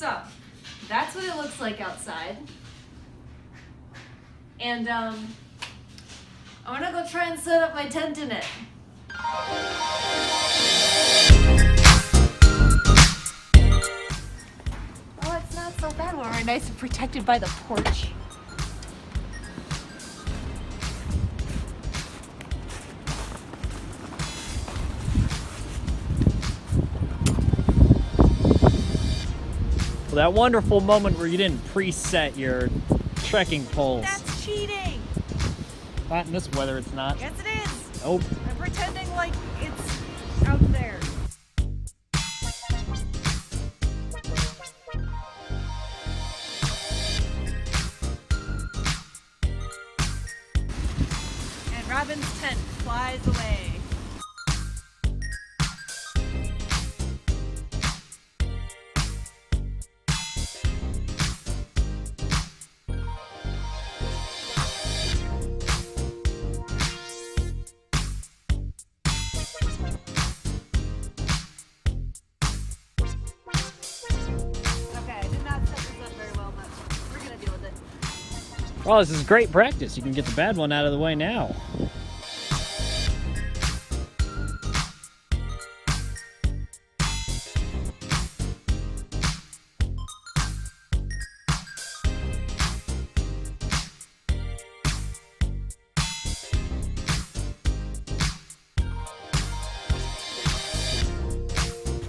So, that's what it looks like outside. And, I'm gonna go try and set up my tent in it. Oh, it's not so bad when we're nice and protected by the porch. Well, that wonderful moment where you didn't preset your trekking poles. That's cheating! Not in this weather, it's not. Yes, it is! Nope. I'm pretending like it's out there. And Robin's tent flies away. Well, this is great practice. You can get the bad one out of the way now.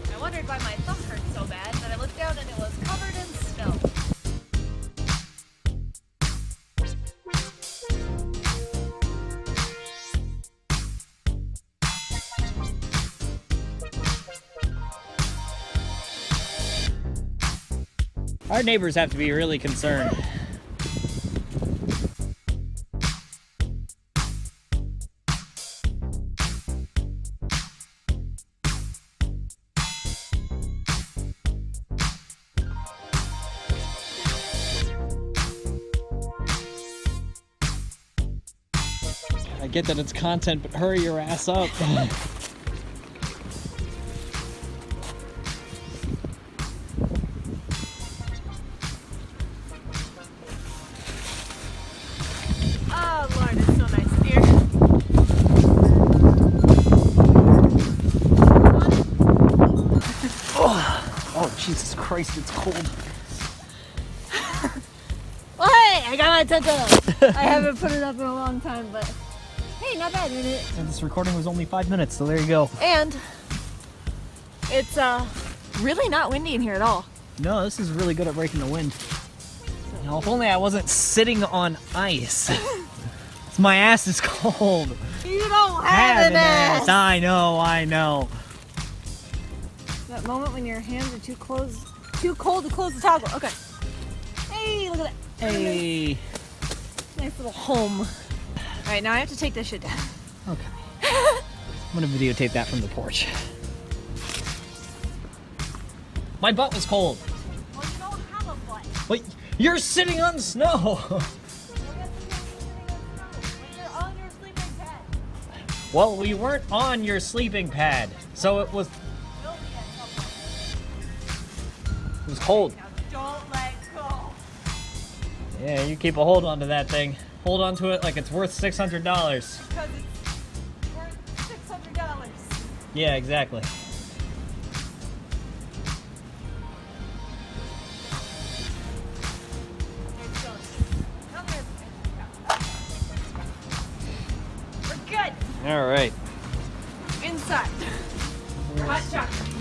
I wondered why my thumb hurt so bad, but I looked down and it was covered in snow. Our neighbors have to be really concerned. I get that it's content, but hurry your ass up. Oh Lord, it's so nice in here. Oh, Jesus Christ, it's cold. Oh hey, I got my tent up. I haven't put it up in a long time, but hey, not bad, isn't it? And this recording was only 5 minutes, so there you go. And it's really not windy in here at all. No, this is really good at breaking the wind. Now, if only I wasn't sitting on ice. My ass is cold. You don't have an ass. I know. That moment when your hands are too cold to close the toggle. Okay. Hey, look at that. Hey. Nice little home. All right, now I have to take this shit down. Okay. I'm gonna videotape that from the porch. My butt was cold. Well, you don't have a butt. Wait, you're sitting on snow. Well, we weren't on your sleeping pad, so it was cold. Don't let go. Yeah, you keep a hold onto that thing. Hold onto it like it's worth $600. Because it's worth $600. Yeah, exactly. We're good. All right. Inside. Hot chocolate.